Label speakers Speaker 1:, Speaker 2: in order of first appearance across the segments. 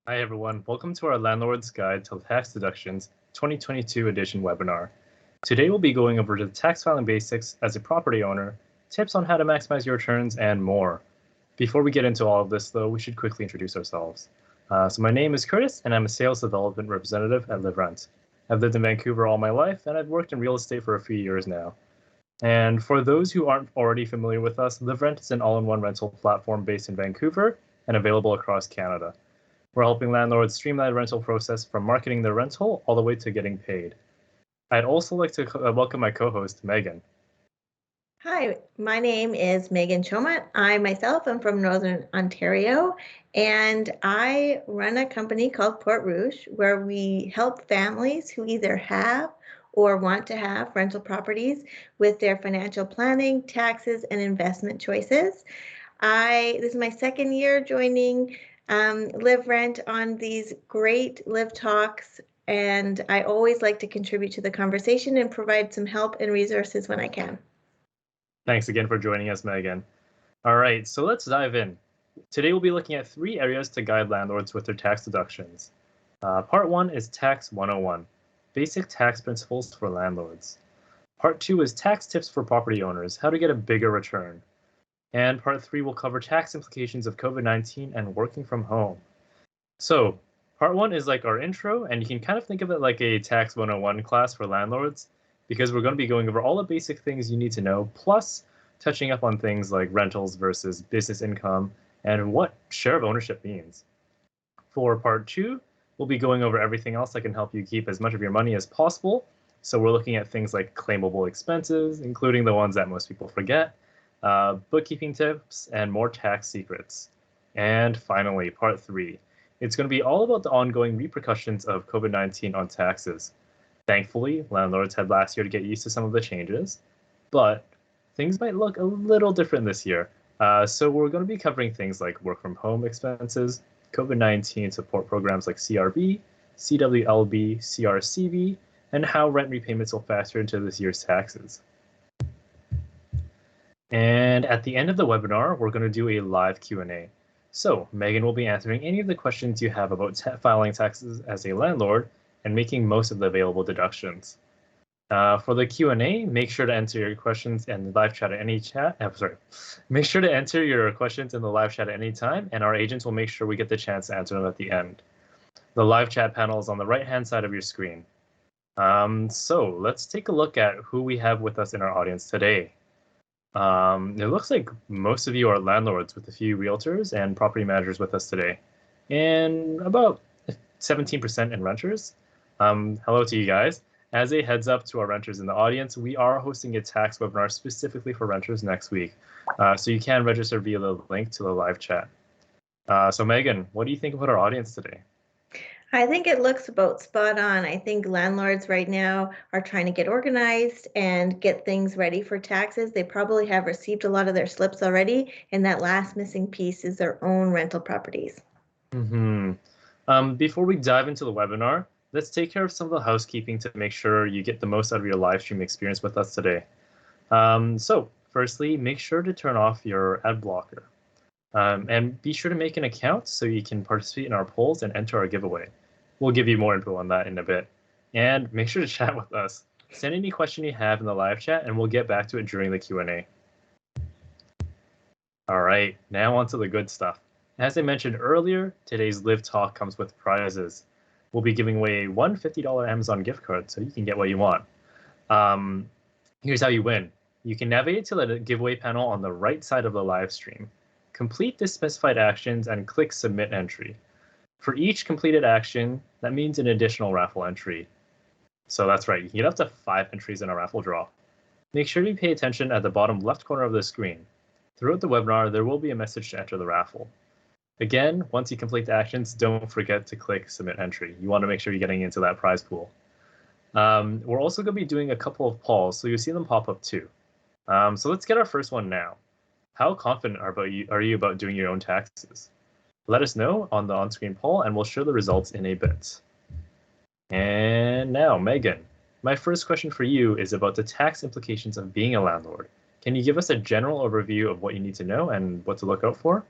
Speaker 1: Hi everyone, welcome to our Landlord's Guide to Tax Deductions 2022 edition webinar. Today we'll be going over the tax filing basics as a property owner, tips on how to maximize your returns, and more. Before we get into all of this though, we should quickly introduce ourselves. So my name is Curtis and I'm a sales development representative at liv.rent. I've lived in Vancouver all my life and I've worked in real estate for a few years now. And for those who aren't already familiar with us, liv.rent is an all-in-one rental platform based in Vancouver and available across Canada. We're helping landlords streamline the rental process from marketing their rental all the way to getting paid. I'd also like to welcome my co-host, Meghan.
Speaker 2: Hi, my name is Meghan Chomut. I myself am from Northern Ontario, and I run a company called Port Rouge where we help families who either have or want to have rental properties with their financial planning, taxes, and investment choices. This is my second year joining liv.rent on these great liv talks, and I always like to contribute to the conversation and provide some help and resources when I can.
Speaker 1: Thanks again for joining us, Meghan. All right, so let's dive in. Today we'll be looking at 3 areas to guide landlords with their tax deductions. Part 1 is Tax 101, Basic Tax Principles for Landlords. Part 2 is Tax Tips for Property Owners, How to Get a Bigger Return. And Part 3 will cover tax implications of COVID-19 and working from home. So, Part 1 is like our intro, and you can kind of think of it like a Tax 101 class for landlords, because we're going to be going over all the basic things you need to know, plus touching up on things like rentals versus business income and what share of ownership means. For Part 2, we'll be going over everything else that can help you keep as much of your money as possible. So we're looking at things like claimable expenses, including the ones that most people forget, bookkeeping tips, and more tax secrets. And finally, Part 3. It's going to be all about the ongoing repercussions of COVID-19 on taxes. Thankfully, landlords had last year to get used to some of the changes, but things might look a little different this year. So we're going to be covering things like work from home expenses, COVID-19 support programs like CRB, CWLB, CRCB, and how rent repayments will factor into this year's taxes. And at the end of the webinar, we're going to do a live Q&A. So Meghan will be answering any of the questions you have about filing taxes as a landlord and making most of the available deductions. For the Q&A, make sure to enter your questions in the live chat at any chat. Make sure to enter your questions in the live chat at any time, and our agents will make sure we get the chance to answer them at the end. The live chat panel is on the right-hand side of your screen. So let's take a look at who we have with us in our audience today. It looks like most of you are landlords, with a few realtors and property managers with us today, and about 17% in renters. Hello to you guys. As a heads up to our renters in the audience, we are hosting a tax webinar specifically for renters next week. So you can register via the link to the live chat. So Meghan, what do you think about our audience today?
Speaker 2: I think it looks about spot on. I think landlords right now are trying to get organized and get things ready for taxes. They probably have received a lot of their slips already, and that last missing piece is their own rental properties.
Speaker 1: Before we dive into the webinar, let's take care of some of the housekeeping to make sure you get the most out of your live stream experience with us today. So firstly, make sure to turn off your ad blocker. And be sure to make an account so you can participate in our polls and enter our giveaway. We'll give you more info on that in a bit. And make sure to chat with us. Send any question you have in the live chat and we'll get back to it during the Q&A. All right, now on to the good stuff. As I mentioned earlier, today's Liv Talk comes with prizes. We'll be giving away one $50 Amazon gift card so you can get what you want. Here's how you win. You can navigate to the giveaway panel on the right side of the live stream. Complete the specified actions and click Submit Entry. For each completed action, that means an additional raffle entry. So that's right, you can get up to 5 entries in a raffle draw. Make sure you pay attention at the bottom left corner of the screen. Throughout the webinar, there will be a message to enter the raffle. Again, once you complete the actions, don't forget to click Submit Entry. You want to make sure you're getting into that prize pool. We're also going to be doing a couple of polls, so you'll see them pop up too. So let's get our first one now. How confident are you about doing your own taxes? Let us know on the on-screen poll and we'll share the results in a bit. And now, Meghan, my first question for you is about the tax implications of being a landlord. Can you give us a general overview of what you need to know and what to look out for?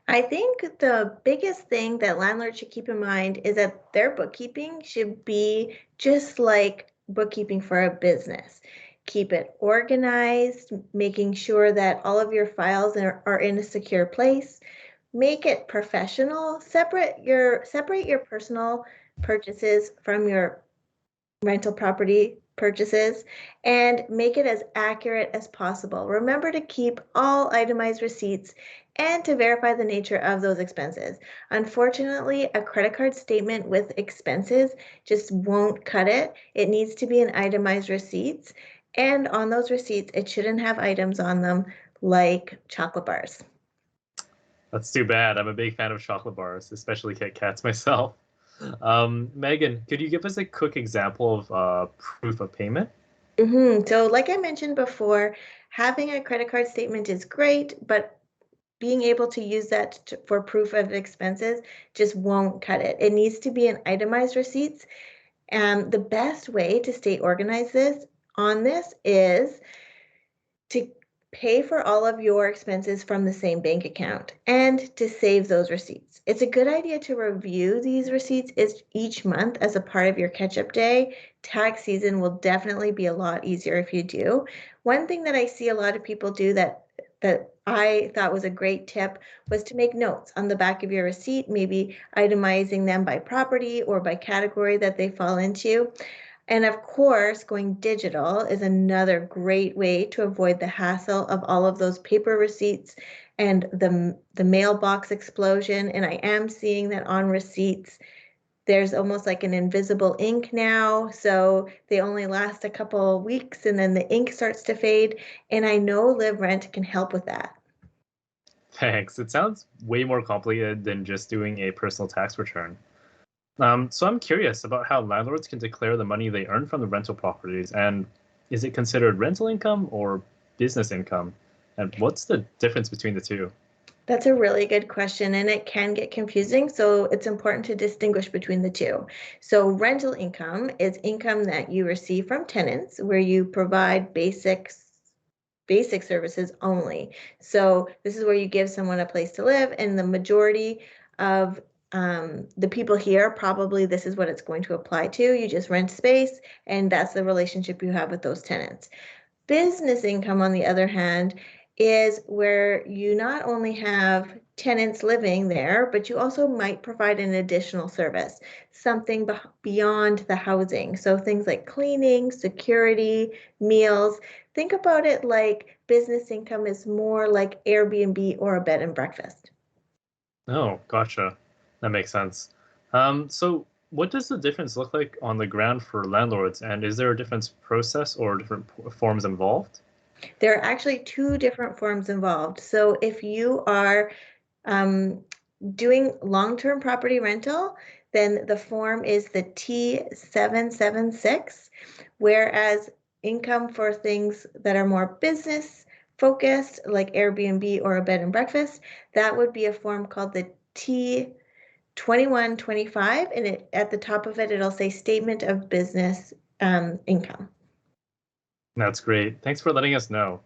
Speaker 2: I think the biggest thing that landlords should keep in mind is that their bookkeeping should be just like bookkeeping for a business. Keep it organized, making sure that all of your files are in a secure place. Make it professional. Separate your personal purchases from your rental property purchases and make it as accurate as possible. Remember to keep all itemized receipts and to verify the nature of those expenses. Unfortunately, a credit card statement with expenses just won't cut it. It needs to be an itemized receipts, and on those receipts, it shouldn't have items on them like chocolate bars.
Speaker 1: That's too bad. I'm a big fan of chocolate bars, especially Kit Kats myself. Meghan, could you give us a quick example of proof of payment?
Speaker 2: So like I mentioned before, having a credit card statement is great, but being able to use that for proof of expenses just won't cut it. It needs to be an itemized receipts. And the best way to stay organized on this is to pay for all of your expenses from the same bank account and to save those receipts. It's a good idea to review these receipts each month as a part of your catch-up day. Tax season will definitely be a lot easier if you do. One thing that I see a lot of people do that I thought was a great tip was to make notes on the back of your receipt, maybe itemizing them by property or by category that they fall into. And of course, going digital is another great way to avoid the hassle of all of those paper receipts and the mailbox explosion. And I am seeing that on receipts, there's almost like an invisible ink now. So they only last a couple of weeks and then the ink starts to fade. And I know liv.rent can help with that.
Speaker 1: Thanks. It sounds way more complicated than just doing a personal tax return. So I'm curious about how landlords can declare the money they earn from the rental properties, and is it considered rental income or business income? And what's the difference between the two?
Speaker 2: That's a really good question, and it can get confusing. So it's important to distinguish between the two. So rental income is income that you receive from tenants where you provide basic services only. So this is where you give someone a place to live, and the majority of the people here, probably this is what it's going to apply to. You just rent space, and that's the relationship you have with those tenants. Business income, on the other hand, is where you not only have tenants living there, but you also might provide an additional service, something beyond the housing. So things like cleaning, security, meals. Think about it like business income is more like Airbnb or a bed and breakfast.
Speaker 1: Oh, gotcha. That makes sense. So what does the difference look like on the ground for landlords, and is there a different process or different forms involved?
Speaker 2: There are actually two different forms involved. So if you are um, doing long-term property rental, then the form is the T776, whereas income for things that are more business focused, like Airbnb or a bed and breakfast, that would be a form called the T2125, and at the top of it, it'll say Statement of Business Income.
Speaker 1: That's great. Thanks for letting us know.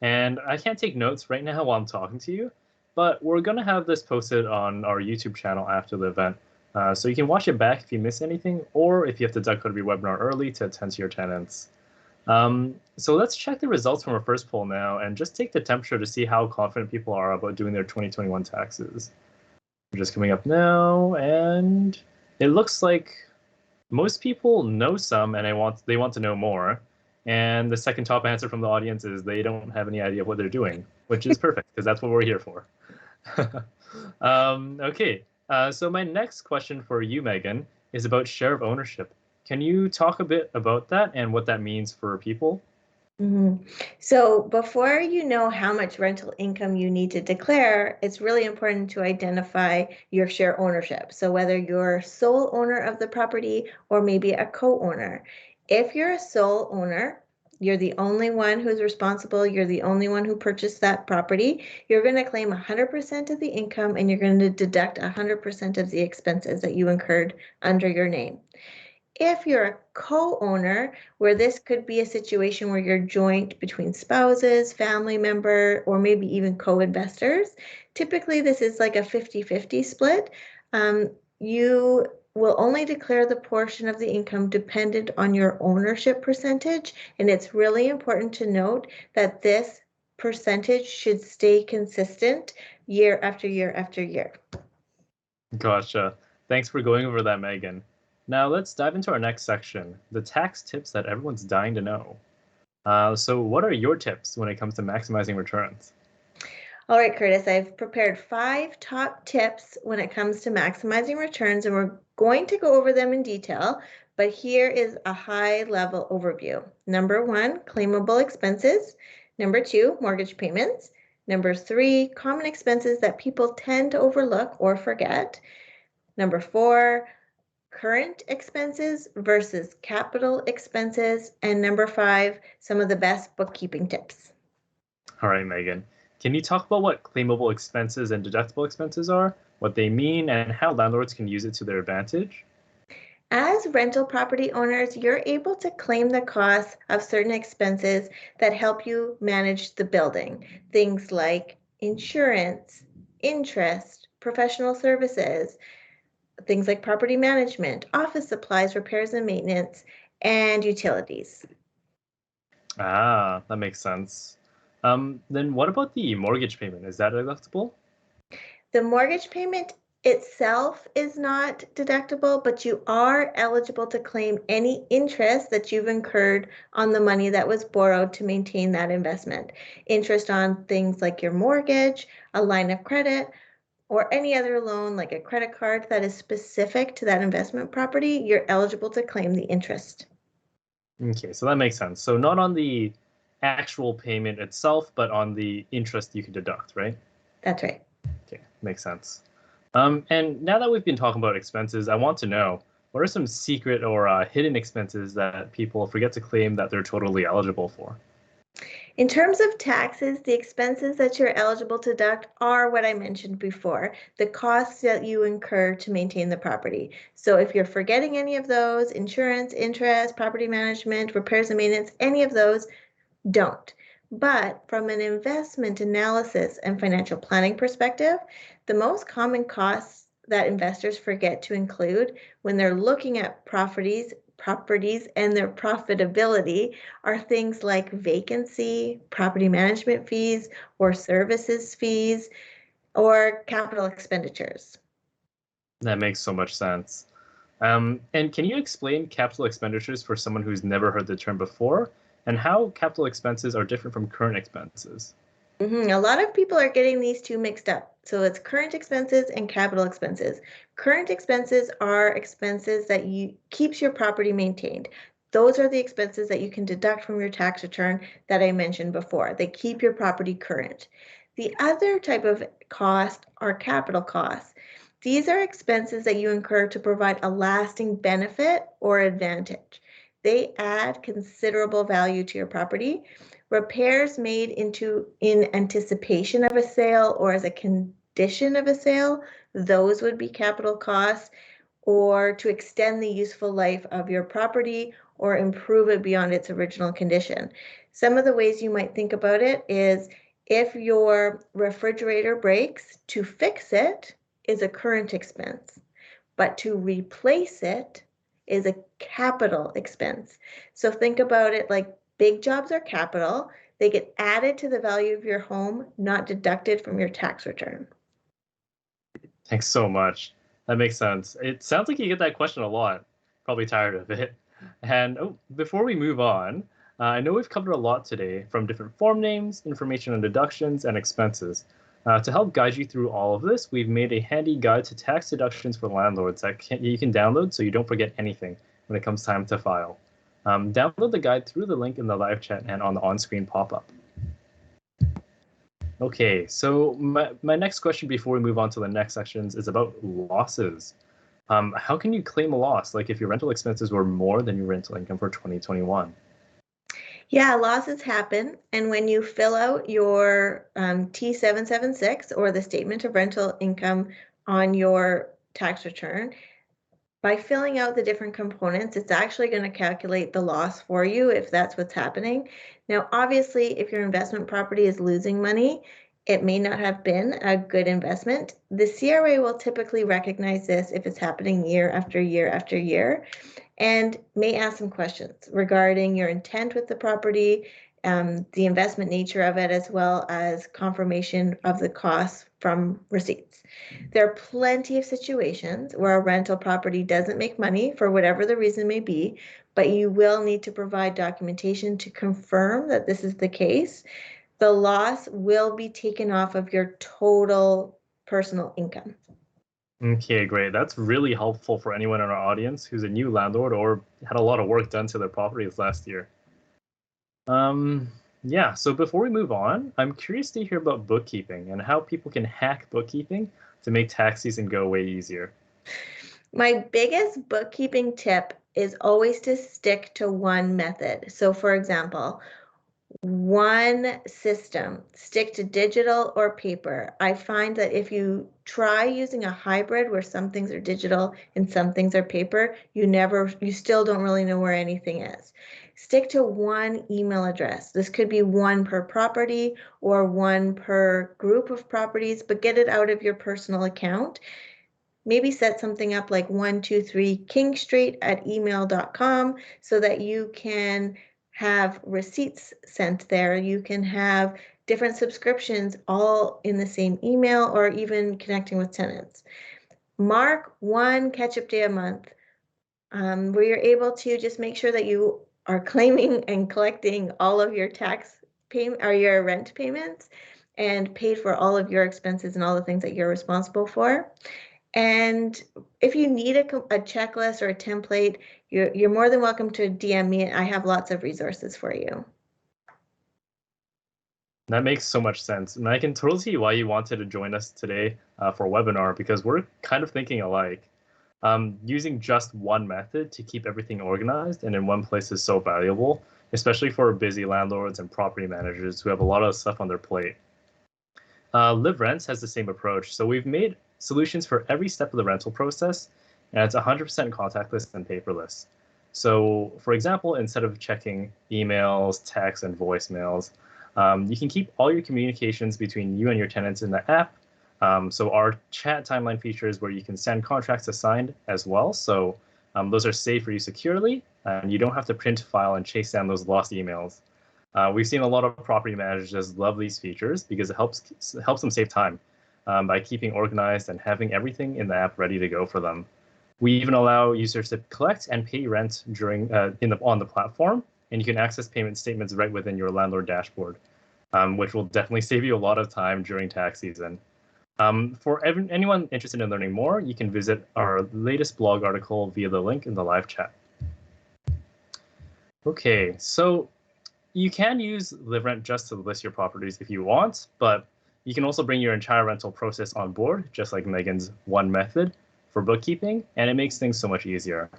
Speaker 1: And I can't take notes right now while I'm talking to you, but we're going to have this posted on our YouTube channel after the event. So you can watch it back if you miss anything, or if you have to duck out of your webinar early to attend to your tenants. So let's check the results from our first poll now and just take the temperature to see how confident people are about doing their 2021 taxes. We're just coming up now, and it looks like most people know some and they want to know more. And the second top answer from the audience is they don't have any idea what they're doing, which is perfect because that's what we're here for. Okay, so my next question for you, Meghan, is about share of ownership. Can you talk a bit about that and what that means for people?
Speaker 2: So before you know how much rental income you need to declare, it's really important to identify your share ownership. So whether you're sole owner of the property or maybe a co-owner. If you're a sole owner, you're the only one who's responsible, you're the only one who purchased that property, you're going to claim 100% of the income and you're going to deduct 100% of the expenses that you incurred under your name. If you're a co-owner, where this could be a situation where you're joint between spouses, family member, or maybe even co-investors, typically this is like a 50-50 split. You will only declare the portion of the income dependent on your ownership percentage, and it's really important to note that this percentage should stay consistent year after year after year.
Speaker 1: Gotcha. Thanks for going over that, Megan. Now let's dive into our next section, the tax tips that everyone's dying to know. So what are your tips when it comes to maximizing returns?
Speaker 2: All right, Curtis, I've prepared 5 top tips when it comes to maximizing returns, and we're going to go over them in detail, but here is a high-level overview. Number 1, claimable expenses. Number 2, mortgage payments. Number 3, common expenses that people tend to overlook or forget. Number 4, current expenses versus capital expenses. And number 5, some of the best bookkeeping tips.
Speaker 1: All right, Megan. Can you talk about what claimable expenses and deductible expenses are, what they mean, and how landlords can use it to their advantage?
Speaker 2: As rental property owners, you're able to claim the costs of certain expenses that help you manage the building. Things like insurance, interest, professional services, things like property management, office supplies, repairs and maintenance, and utilities.
Speaker 1: Ah, that makes sense. Then what about the mortgage payment? Is that deductible?
Speaker 2: The mortgage payment itself is not deductible, but you are eligible to claim any interest that you've incurred on the money that was borrowed to maintain that investment. Interest on things like your mortgage, a line of credit, or any other loan like a credit card that is specific to that investment property, you're eligible to claim the interest.
Speaker 1: Okay, so that makes sense. So not on the actual payment itself, but on the interest you can deduct, right?
Speaker 2: That's right.
Speaker 1: Okay, makes sense. And now that we've been talking about expenses, I want to know what are some secret or hidden expenses that people forget to claim that they're totally eligible for?
Speaker 2: In terms of taxes, the expenses that you're eligible to deduct are what I mentioned before, the costs that you incur to maintain the property. So if you're forgetting any of those, insurance, interest, property management, repairs and maintenance, any of those, don't. But from an investment analysis and financial planning perspective, the most common costs that investors forget to include when they're looking at properties and their profitability are things like vacancy, property management fees, or services fees, or capital expenditures.
Speaker 1: That makes so much sense. And can you explain capital expenditures for someone who's never heard the term before, and how capital expenses are different from current expenses?
Speaker 2: A lot of people are getting these two mixed up. So it's current expenses and capital expenses. Current expenses are expenses that keeps your property maintained. Those are the expenses that you can deduct from your tax return that I mentioned before. They keep your property current. The other type of cost are capital costs. These are expenses that you incur to provide a lasting benefit or advantage. They add considerable value to your property. Repairs made in anticipation of a sale or as a condition of a sale, those would be capital costs, or to extend the useful life of your property or improve it beyond its original condition. Some of the ways you might think about it is if your refrigerator breaks, to fix it is a current expense, but to replace it is a capital expense. So think about it like big jobs are capital. They get added to the value of your home, not deducted from your tax return.
Speaker 1: Thanks so much. That makes sense. It sounds like you get that question a lot. Probably tired of it. And before we move on, I know we've covered a lot today from different form names, information on deductions, and expenses. To help guide you through all of this, we've made a handy guide to tax deductions for landlords that you can download so you don't forget anything when it comes time to file. Download the guide through the link in the live chat and on the on-screen pop-up. Okay, so my next question before we move on to the next sections is about losses. How can you claim a loss, like if your rental expenses were more than your rental income for 2021?
Speaker 2: Yeah, losses happen. And when you fill out your T776 or the statement of rental income on your tax return, by filling out the different components, it's actually going to calculate the loss for you if that's what's happening. Now, obviously, if your investment property is losing money, it may not have been a good investment. The CRA will typically recognize this if it's happening year after year after year, and may ask some questions regarding your intent with the property, the investment nature of it, as well as confirmation of the costs from receipts. There are plenty of situations where a rental property doesn't make money for whatever the reason may be, but you will need to provide documentation to confirm that this is the case. The loss will be taken off of your total personal income.
Speaker 1: Okay, great. That's really helpful for anyone in our audience who's a new landlord or had a lot of work done to their properties last year. Yeah, so before we move on, I'm curious to hear about bookkeeping and how people can hack bookkeeping to make tax season go way easier.
Speaker 2: My biggest bookkeeping tip is always to stick to one method. So for example, one system, stick to digital or paper. I find that if you try using a hybrid where some things are digital and some things are paper, you still don't really know where anything is. Stick to one email address. This could be one per property or one per group of properties, but get it out of your personal account. Maybe set something up like 123 King Street at email.com so that you can have receipts sent there. You can have different subscriptions all in the same email, or even connecting with tenants. Mark one catch-up day a month where you're able to just make sure that you are claiming and collecting all of your tax payment or your rent payments and paid for all of your expenses and all the things that you're responsible for. And if you need a checklist or a template, you're more than welcome to DM me. I have lots of resources for you.
Speaker 1: That makes so much sense. And I can totally see why you wanted to join us today for a webinar, because we're kind of thinking alike. Using just one method to keep everything organized and in one place is so valuable, especially for busy landlords and property managers who have a lot of stuff on their plate. Liv.rent has the same approach. So we've made solutions for every step of the rental process, and it's 100% contactless and paperless. So for example, instead of checking emails, texts, and voicemails, you can keep all your communications between you and your tenants in the app. So our chat timeline features where you can send contracts assigned as well. So those are saved for you securely, and you don't have to print, file, and chase down those lost emails. We've seen a lot of property managers love these features because it helps them save time by keeping organized and having everything in the app ready to go for them. We even allow users to collect and pay rent on the platform, and you can access payment statements right within your landlord dashboard, which will definitely save you a lot of time during tax season. For anyone interested in learning more, you can visit our latest blog article via the link in the live chat. Okay, so you can use liv.rent just to list your properties if you want, but you can also bring your entire rental process on board, just like Meghan's one method for bookkeeping, and it makes things so much easier.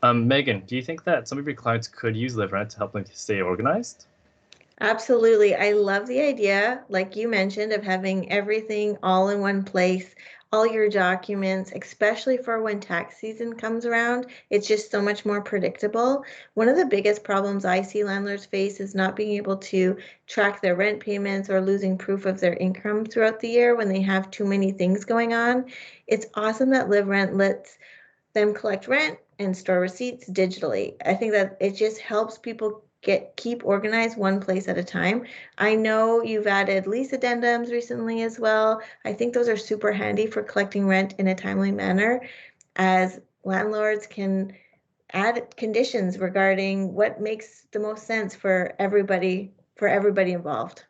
Speaker 1: Meghan, do you think that some of your clients could use liv.rent to help them stay organized?
Speaker 2: Absolutely. I love the idea, like you mentioned, of having everything all in one place, all your documents, especially for when tax season comes around. It's just so much more predictable. One of the biggest problems I see landlords face is not being able to track their rent payments or losing proof of their income throughout the year when they have too many things going on. It's awesome that liv.rent lets them collect rent and store receipts digitally. I think that it just helps people keep organized one place at a time. I know you've added lease addendums recently as well. I think those are super handy for collecting rent in a timely manner, as landlords can add conditions regarding what makes the most sense for everybody involved.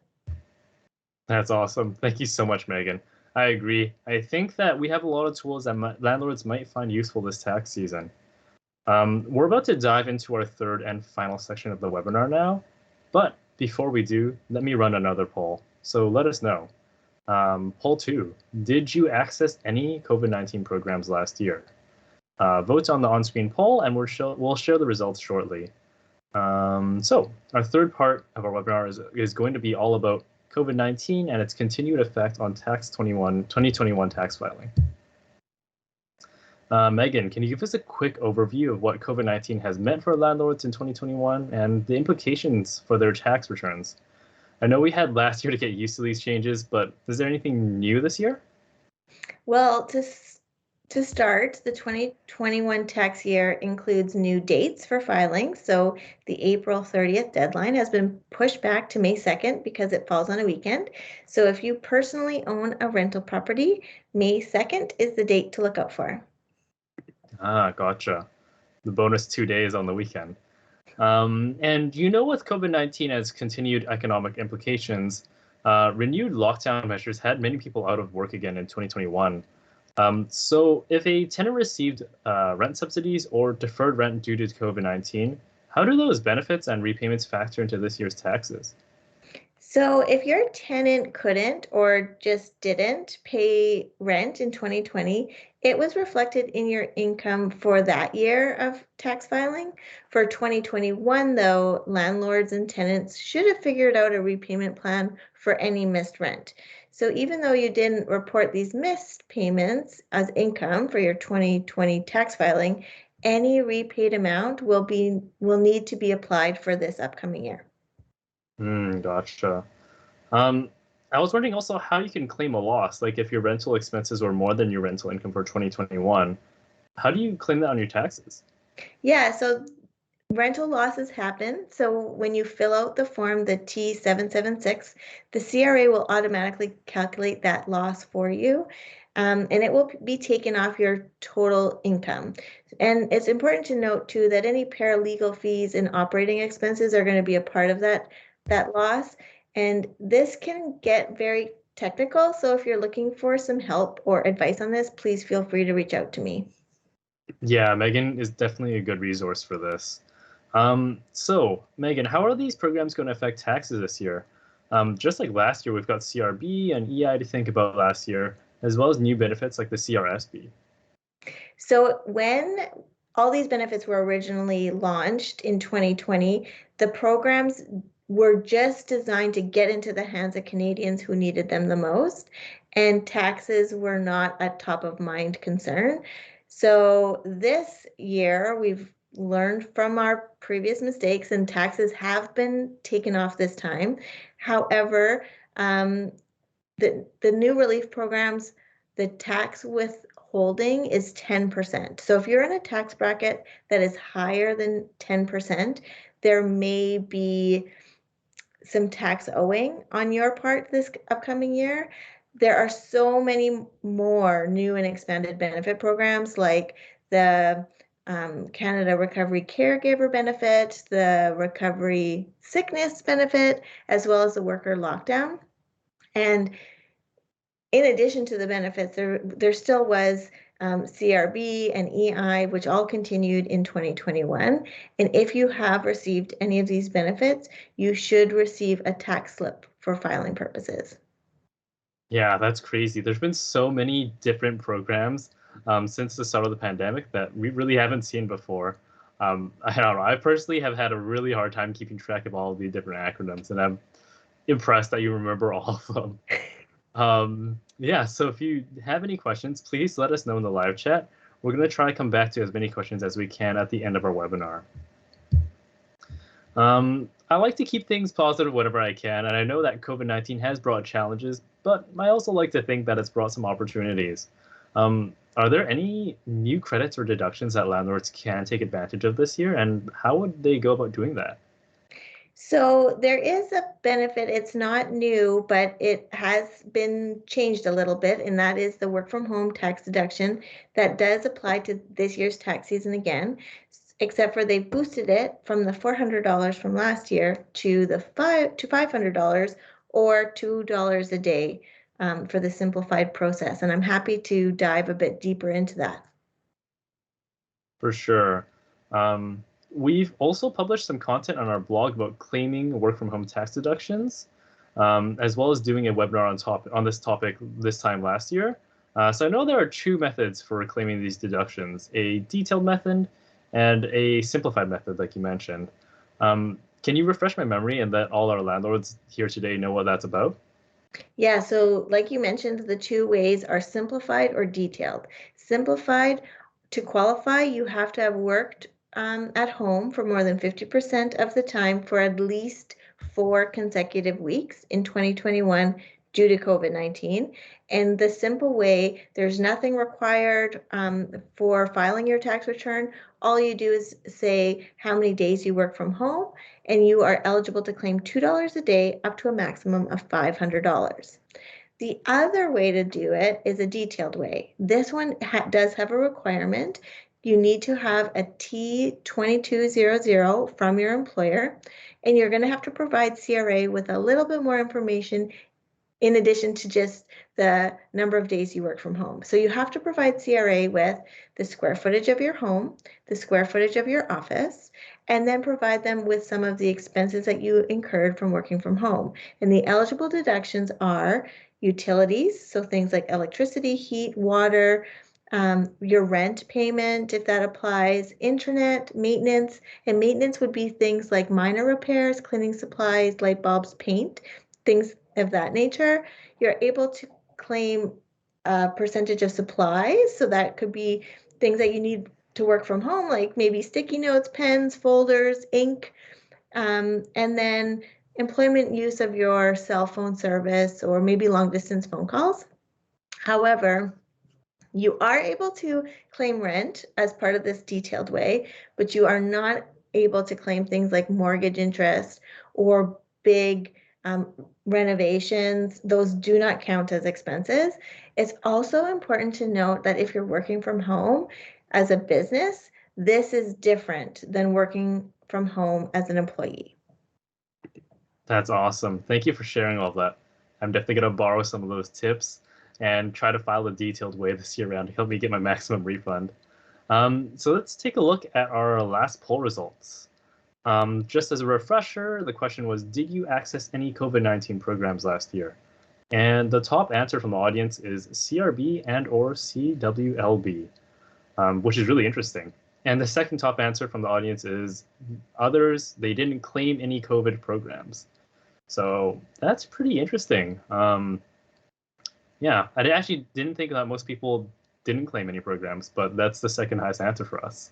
Speaker 1: That's awesome. Thank you so much, Meghan. I agree. I think that we have a lot of tools that landlords might find useful this tax season. We're about to dive into our third and final section of the webinar now, but before we do, let me run another poll. So let us know. Poll 2, did you access any COVID-19 programs last year? Vote on the on-screen poll, and we'll share the results shortly. So our third part of our webinar is going to be all about COVID-19 and its continued effect on 2021 tax filing. Megan, can you give us a quick overview of what COVID-19 has meant for landlords in 2021 and the implications for their tax returns? I know we had last year to get used to these changes, but is there anything new this year?
Speaker 2: Well, to start, the 2021 tax year includes new dates for filing. So the April 30th deadline has been pushed back to May 2nd because it falls on a weekend. So if you personally own a rental property, May 2nd is the date to look out for.
Speaker 1: Ah, gotcha. The bonus 2 days on the weekend. And with COVID-19 as continued economic implications, renewed lockdown measures had many people out of work again in 2021. So if a tenant received rent subsidies or deferred rent due to COVID-19, how do those benefits and repayments factor into this year's taxes?
Speaker 2: So if your tenant couldn't or just didn't pay rent in 2020, it was reflected in your income for that year of tax filing. For 2021, though, landlords and tenants should have figured out a repayment plan for any missed rent. So even though you didn't report these missed payments as income for your 2020 tax filing, any repaid amount will need to be applied for this upcoming year.
Speaker 1: Gotcha. Um, I was wondering also how you can claim a loss, like if your rental expenses were more than your rental income for 2021. How do you claim that on your taxes?
Speaker 2: Yeah, so rental losses happen. So when you fill out the form, the T776, the CRA will automatically calculate that loss for you, and it will be taken off your total income. And it's important to note too that any paralegal fees and operating expenses are going to be a part of that loss. And this can get very technical. So if you're looking for some help or advice on this, please feel free to reach out to me.
Speaker 1: Yeah, Megan is definitely a good resource for this. So, Megan, how are these programs going to affect taxes this year? Just like last year, we've got CRB and EI to think about last year, as well as new benefits like the CRSB.
Speaker 2: So when all these benefits were originally launched in 2020, the programs were just designed to get into the hands of Canadians who needed them the most, and taxes were not a top of mind concern. So this year, we've learned from our previous mistakes, and taxes have been taken off this time. However, the new relief programs, the tax withholding is 10%. So if you're in a tax bracket that is higher than 10%, there may be some tax owing on your part this upcoming year. There are so many more new and expanded benefit programs like the Canada Recovery Caregiver Benefit, the Recovery Sickness Benefit, as well as the Worker Lockdown. And in addition to the benefits, there still was CRB and EI, which all continued in 2021. And if you have received any of these benefits, you should receive a tax slip for filing purposes.
Speaker 1: Yeah, that's crazy. There's been so many different programs since the start of the pandemic that we really haven't seen before. I don't know. I personally have had a really hard time keeping track of all of the different acronyms, and I'm impressed that you remember all of them. Yeah, so if you have any questions, please let us know in the live chat. We're going to try to come back to as many questions as we can at the end of our webinar. I like to keep things positive whenever I can, and I know that COVID-19 has brought challenges, but I also like to think that it's brought some opportunities. Are there any new credits or deductions that landlords can take advantage of this year, and how would they go about doing that?
Speaker 2: So there is a benefit. It's not new, but it has been changed a little bit, and that is the work from home tax deduction that does apply to this year's tax season again, except for they've boosted it from the $400 from last year to the $500 or $2 a day for the simplified process. And I'm happy to dive a bit deeper into that.
Speaker 1: For sure. We've also published some content on our blog about claiming work from home tax deductions, as well as doing a webinar on this topic this time last year. So I know there are two methods for claiming these deductions, a detailed method and a simplified method, like you mentioned. Can you refresh my memory and let all our landlords here today know what that's about?
Speaker 2: Yeah, so like you mentioned, the two ways are simplified or detailed. Simplified To qualify, you have to have worked at home for more than 50% of the time for at least 4 consecutive weeks in 2021 due to COVID-19. And the simple way, there's nothing required for filing your tax return. All you do is say how many days you work from home, and you are eligible to claim $2 a day up to a maximum of $500. The other way to do it is a detailed way. This one does have a requirement. You need to have a T2200 from your employer, and you're going to have to provide CRA with a little bit more information in addition to just the number of days you work from home. So you have to provide CRA with the square footage of your home, the square footage of your office, and then provide them with some of the expenses that you incurred from working from home. And the eligible deductions are utilities, so things like electricity, heat, water, your rent payment, if that applies, internet, maintenance, and maintenance would be things like minor repairs, cleaning supplies, light bulbs, paint, things of that nature. You're able to claim a percentage of supplies, so that could be things that you need to work from home, like maybe sticky notes, pens, folders, ink, and then employment use of your cell phone service or maybe long distance phone calls. However, you are able to claim rent as part of this detailed way, but you are not able to claim things like mortgage interest or big renovations. Those do not count as expenses. It's also important to note that if you're working from home as a business, this is different than working from home as an employee.
Speaker 1: That's awesome. Thank you for sharing all of that. I'm definitely going to borrow some of those tips and try to file a detailed way this year round to help me get my maximum refund. So let's take a look at our last poll results. Just as a refresher, the question was, did you access any COVID-19 programs last year? And the top answer from the audience is CRB and or CWLB, which is really interesting. And the second top answer from the audience is others, they didn't claim any COVID programs. So that's pretty interesting. Yeah, I actually didn't think that most people didn't claim any programs, but that's the second highest answer for us.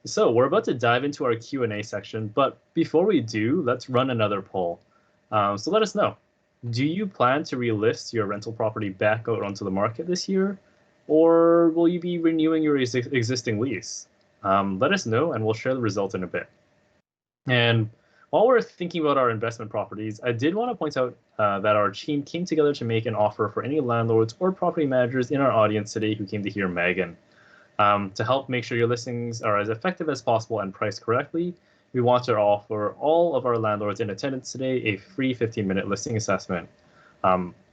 Speaker 1: So we're about to dive into our Q&A section, but before we do, let's run another poll. So let us know. Do you plan to relist your rental property back out onto the market this year? Or will you be renewing your existing lease? Let us know and we'll share the result in a bit. And while we're thinking about our investment properties, I did want to point out that our team came together to make an offer for any landlords or property managers in our audience today who came to hear Meghan. To help make sure your listings are as effective as possible and priced correctly, we want to offer all of our landlords in attendance today a free 15-minute listing assessment.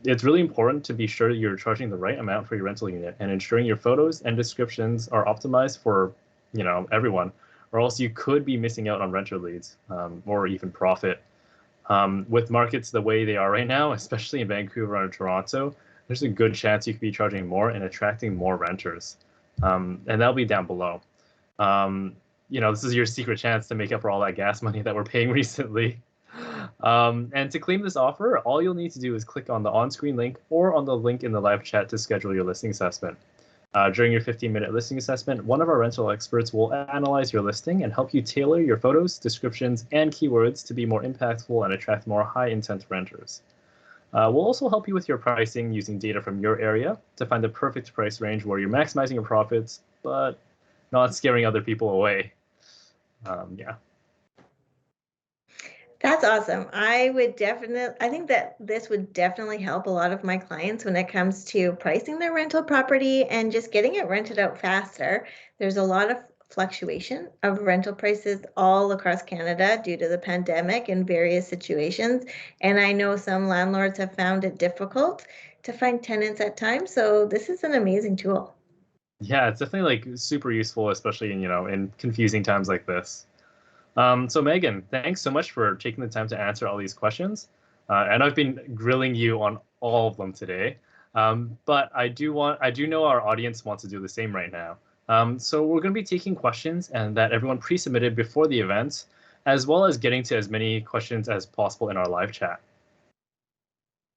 Speaker 1: It's really important to be sure you're charging the right amount for your rental unit and ensuring your photos and descriptions are optimized for, everyone, or else you could be missing out on renter leads or even profit. With markets the way they are right now, especially in Vancouver and Toronto, there's a good chance you could be charging more and attracting more renters. And that'll be down below. This is your secret chance to make up for all that gas money that we're paying recently. And to claim this offer, all you'll need to do is click on the on-screen link or on the link in the live chat to schedule your listing assessment. During your 15-minute listing assessment, one of our rental experts will analyze your listing and help you tailor your photos, descriptions, and keywords to be more impactful and attract more high-intent renters. We'll also help you with your pricing using data from your area to find the perfect price range where you're maximizing your profits, but not scaring other people away. Yeah.
Speaker 2: That's awesome. I think that this would definitely help a lot of my clients when it comes to pricing their rental property and just getting it rented out faster. There's a lot of fluctuation of rental prices all across Canada due to the pandemic and various situations. And I know some landlords have found it difficult to find tenants at times. So this is an amazing tool.
Speaker 1: Yeah, it's definitely super useful, especially in confusing times like this. So Meghan, thanks so much for taking the time to answer all these questions. And I've been grilling you on all of them today. But I do know our audience wants to do the same right now. So we're going to be taking questions and that everyone pre-submitted before the event, as well as getting to as many questions as possible in our live chat.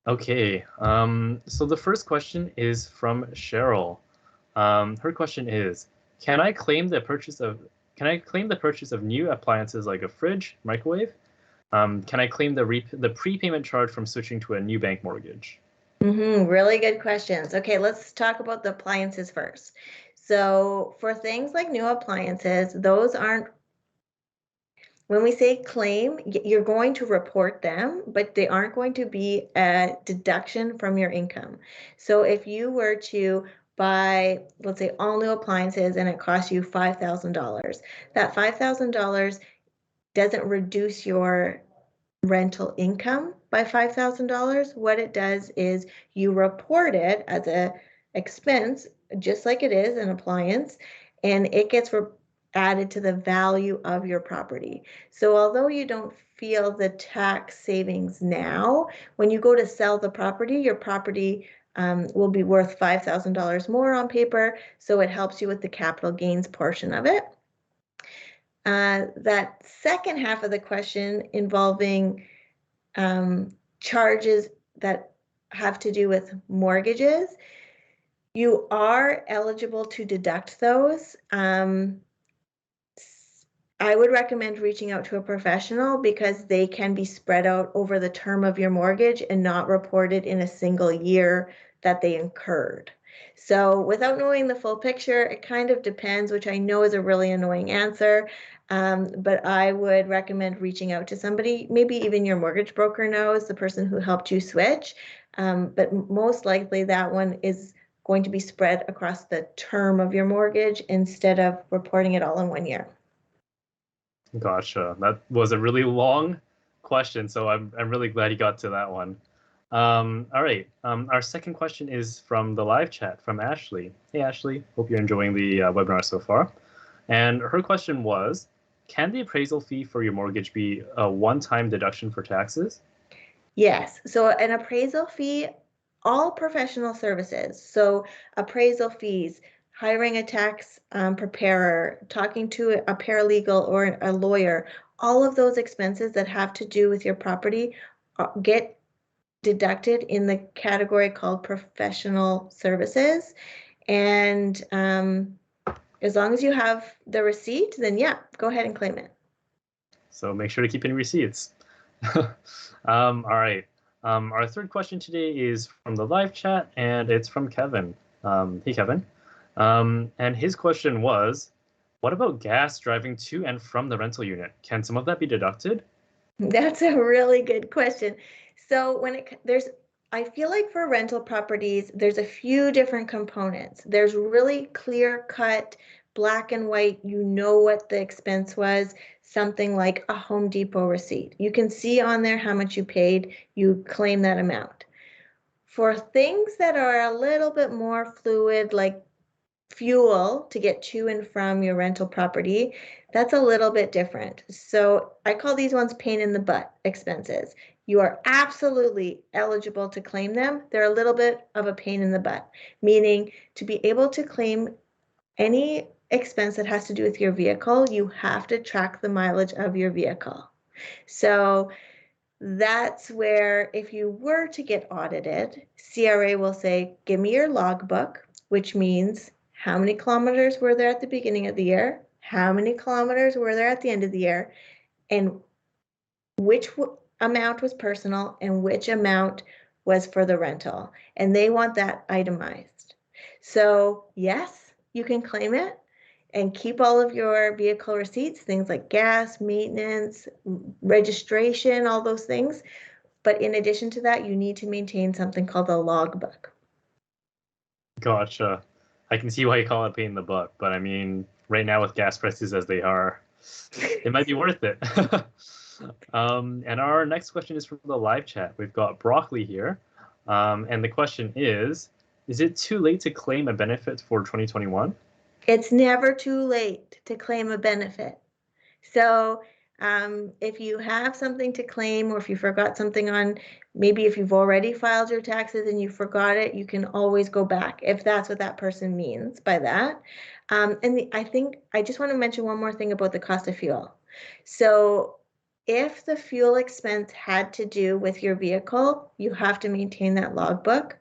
Speaker 1: Okay, so the first question is from Cheryl. Her question is, can I claim the purchase of new appliances like a fridge, microwave? Can I claim the prepayment charge from switching to a new bank mortgage?
Speaker 2: Really good questions. Okay, let's talk about the appliances first. So for things like new appliances, those aren't, when we say claim, you're going to report them, but they aren't going to be a deduction from your income. So if you were to buy, let's say, all new appliances and it costs you $5,000, that $5,000 doesn't reduce your rental income by $5,000. What it does is you report it as a expense, just like it is an appliance, and it gets added to the value of your property. So although you don't feel the tax savings now, when you go to sell the property, your property will be worth $5,000 more on paper. So it helps you with the capital gains portion of it. That second half of the question involving charges that have to do with mortgages, you are eligible to deduct those. I would recommend reaching out to a professional because they can be spread out over the term of your mortgage and not reported in a single year that they incurred. So without knowing the full picture, it kind of depends, which I know is a really annoying answer. But I would recommend reaching out to somebody, maybe even your mortgage broker knows, the person who helped you switch. But most likely that one is going to be spread across the term of your mortgage instead of reporting it all in 1 year.
Speaker 1: Gotcha. That was a really long question, so I'm really glad you got to that one. All right. Our second question is from the live chat from Ashley. Hey, Ashley. Hope you're enjoying the webinar so far. And her question was, can the appraisal fee for your mortgage be a one-time deduction for taxes?
Speaker 2: Yes. So an appraisal fee, all professional services. So appraisal fees, hiring a tax preparer, talking to a paralegal or a lawyer, all of those expenses that have to do with your property get deducted in the category called professional services. And as long as you have the receipt, then yeah, go ahead and claim it.
Speaker 1: So make sure to keep any receipts. All right. Our third question today is from the live chat, and it's from Kevin. Hey, Kevin. And his question was, what about gas driving to and from the rental unit? Can some of that be deducted?
Speaker 2: That's a really good question. So I feel like for rental properties, there's a few different components. There's really clear cut, black and white, you know what the expense was, something like a Home Depot receipt. You can see on there how much you paid, you claim that amount. For things that are a little bit more fluid, like fuel to get to and from your rental property, that's a little bit different. So I call these ones pain in the butt expenses. You are absolutely eligible to claim them. They're a little bit of a pain in the butt, meaning to be able to claim any expense that has to do with your vehicle, you have to track the mileage of your vehicle. So that's where if you were to get audited, CRA will say, give me your logbook, which means how many kilometers were there at the beginning of the year, how many kilometers were there at the end of the year, and which amount was personal and which amount was for the rental. And they want that itemized. So yes, you can claim it and keep all of your vehicle receipts, things like gas, maintenance, registration, all those things. But in addition to that, you need to maintain something called a logbook.
Speaker 1: Gotcha. I can see why you call it pain in the butt, but I mean, right now with gas prices as they are, it might be worth it. And our next question is from the live chat. We've got Broccoli here. And the question is it too late to claim a benefit for 2021?
Speaker 2: It's never too late to claim a benefit. So if you have something to claim, or if you forgot something on, maybe if you've already filed your taxes and you forgot it, you can always go back if that's what that person means by that. I think I just want to mention one more thing about the cost of fuel. So if the fuel expense had to do with your vehicle, you have to maintain that logbook.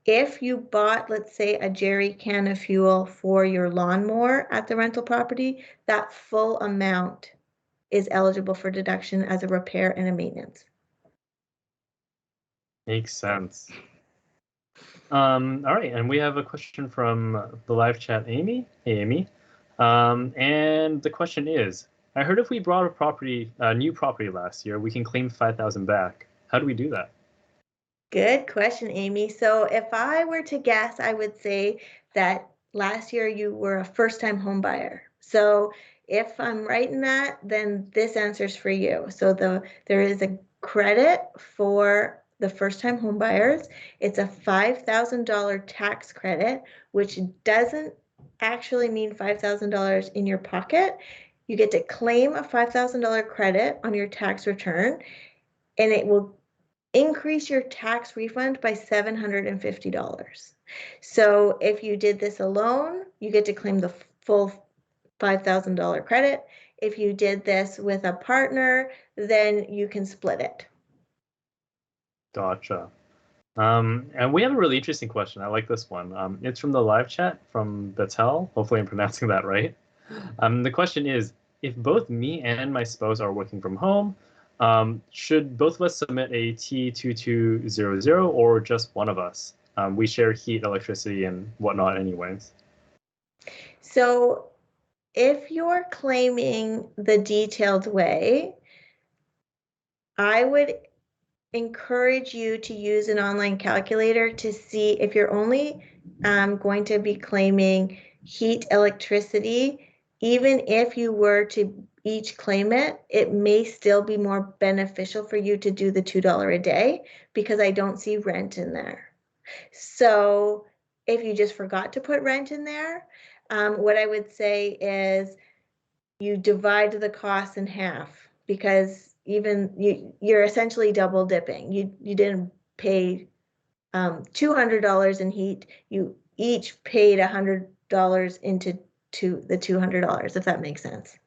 Speaker 2: if you bought, let's say, a jerry can of fuel for your lawnmower at the rental property, that full amount is eligible for deduction as a repair and a maintenance.
Speaker 1: Makes sense. All right, and we have a question from the live chat, Amy. Hey, Amy. And the question is, I heard if we bought a new property last year, we can claim 5,000 back. How do we do that?
Speaker 2: Good question, Amy. So if I were to guess, I would say that last year you were a first-time home buyer. So if I'm right in that, then this answer's for you. So there is a credit for the first-time home buyers. It's a $5,000 tax credit, which doesn't actually mean $5,000 in your pocket. You get to claim a $5,000 credit on your tax return, and it will increase your tax refund by $750. So if you did this alone, you get to claim the full $5,000 credit. If you did this with a partner, then you can split it.
Speaker 1: Gotcha. And we have a really interesting question. I like this one. It's from the live chat from Betel. Hopefully I'm pronouncing that right. The question is, if both me and my spouse are working from home, should both of us submit a T2200 or just one of us? We share heat, electricity, and whatnot anyways.
Speaker 2: So if you're claiming the detailed way, I would encourage you to use an online calculator to see if you're only going to be claiming heat, electricity. Even if you were to each claim it, it may still be more beneficial for you to do the $2 a day, because I don't see rent in there. So if you just forgot to put rent in there, what I would say is you divide the cost in half, because you're essentially double dipping. You didn't pay $200 in heat. You each paid $100 into the $200, if that makes sense.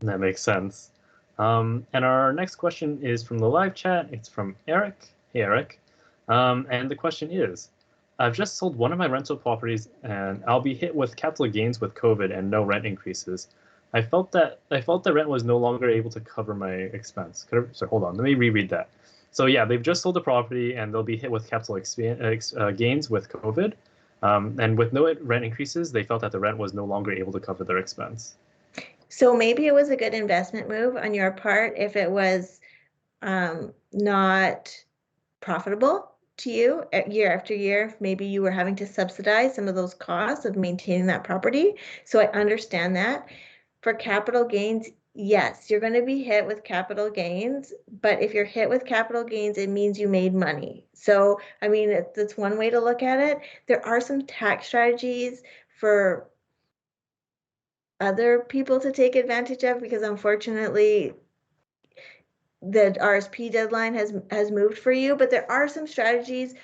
Speaker 1: That makes sense. And our next question is from the live chat. It's from Eric. Hey, Eric. And the question is, I've just sold one of my rental properties and I'll be hit with capital gains with COVID and no rent increases. I felt the rent was no longer able to cover my expense. Sorry, hold on. Let me reread that. So yeah, they've just sold the property and they'll be hit with capital gains with COVID. And with no rent increases, they felt that the rent was no longer able to cover their expense.
Speaker 2: So maybe it was a good investment move on your part if it was not profitable to you year after year. Maybe you were having to subsidize some of those costs of maintaining that property. So I understand that. For capital gains, yes, you're going to be hit with capital gains, but if you're hit with capital gains, it means you made money. So, I mean, that's one way to look at it. There are some tax strategies for other people to take advantage of, because unfortunately the RSP deadline has moved for you, but there are some strategies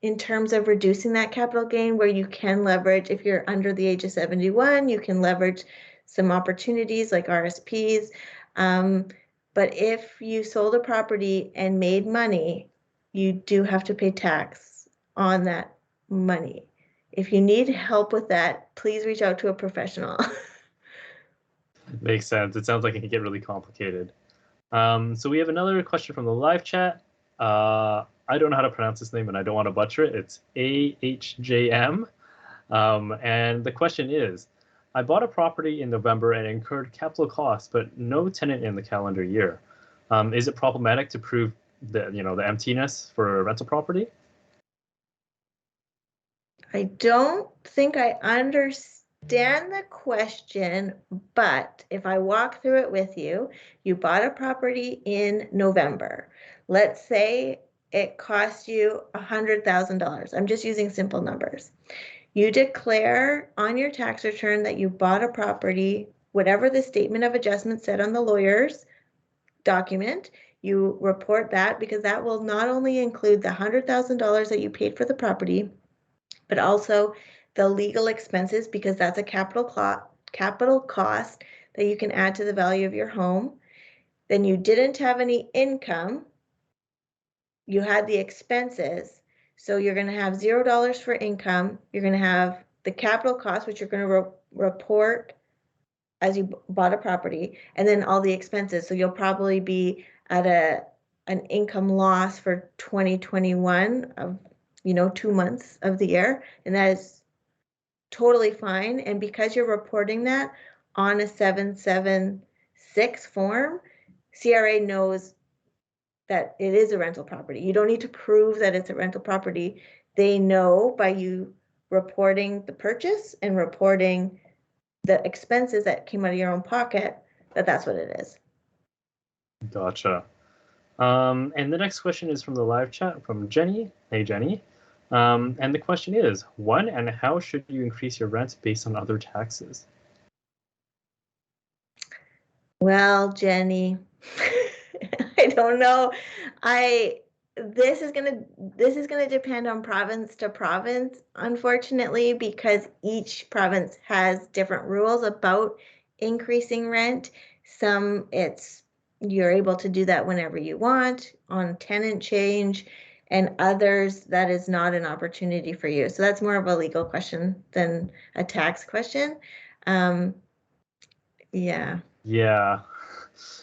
Speaker 2: in terms of reducing that capital gain where you can leverage. If you're under the age of 71, you can leverage some opportunities like RSPs. But if you sold a property and made money, you do have to pay tax on that money. If you need help with that, please reach out to a professional.
Speaker 1: Makes sense. It sounds like it can get really complicated. So we have another question from the live chat. I don't know how to pronounce this name and I don't want to butcher it. It's AHJM. And the question is, I bought a property in November and incurred capital costs, but no tenant in the calendar year. Is it problematic to prove the emptiness for a rental property?
Speaker 2: I don't think I understand the question, but if I walk through it with you, you bought a property in November. Let's say it cost you $100,000. I'm just using simple numbers. You declare on your tax return that you bought a property, whatever the statement of adjustment said on the lawyer's document. You report that, because that will not only include the $100,000 that you paid for the property, but also the legal expenses, because that's a capital cost that you can add to the value of your home. Then you didn't have any income. You had the expenses. So you're going to have $0 for income. You're going to have the capital cost, which you're going to report as you bought a property, and then all the expenses. So you'll probably be at an income loss for 2021 of 2 months of the year, and that is totally fine. And because you're reporting that on a 776 form, CRA knows that it is a rental property. You don't need to prove that it's a rental property. They know by you reporting the purchase and reporting the expenses that came out of your own pocket that that's what it is.
Speaker 1: Gotcha. And the next question is from the live chat from Jenny. Hey, Jenny. And the question is, when and how should you increase your rent based on other taxes?
Speaker 2: Well, Jenny, I don't know. This is gonna depend on province to province, unfortunately, because each province has different rules about increasing rent. Some you're able to do that whenever you want on tenant change, and others that is not an opportunity for you. So that's more of a legal question than a tax question. Yeah.
Speaker 1: Yeah,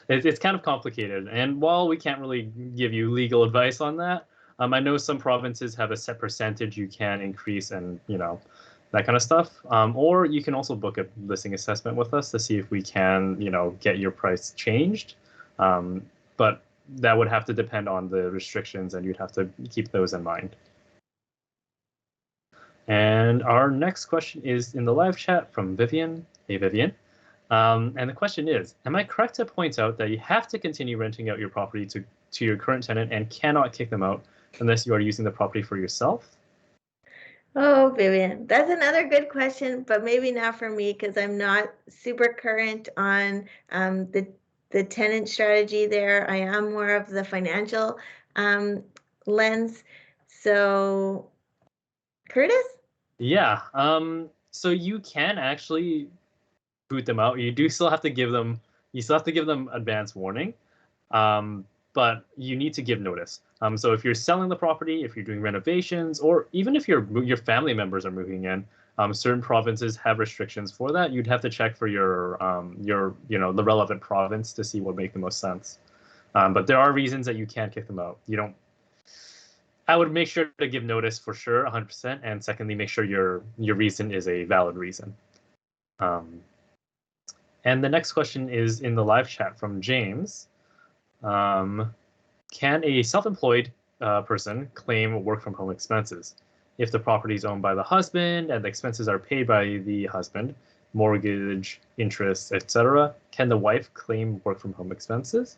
Speaker 1: it's kind of complicated. And while we can't really give you legal advice on that, I know some provinces have a set percentage you can increase and, that kind of stuff. Or you can also book a listing assessment with us to see if we can, get your price changed. But that would have to depend on the restrictions, and you'd have to keep those in mind. And our next question is in the live chat from Vivian. Hey, Vivian. And the question is, am I correct to point out that you have to continue renting out your property to your current tenant and cannot kick them out unless you are using the property for yourself?
Speaker 2: Oh, Vivian, that's another good question, but maybe not for me because I'm not super current on the tenant strategy there. I am more of the financial lens. So, Curtis?
Speaker 1: Yeah. So you can actually boot them out. You still have to give them advance warning. But you need to give notice. So if you're selling the property, if you're doing renovations, or even if your family members are moving in, certain provinces have restrictions for that. You'd have to check for your the relevant province to see what make the most sense. But there are reasons that you can't kick them out. You don't. I would make sure to give notice for sure, 100%, and secondly, make sure your reason is a valid reason. And the next question is in the live chat from James. Can a self-employed person claim work from home expenses? If the property is owned by the husband and the expenses are paid by the husband, mortgage, interest, etc., can the wife claim work from home expenses?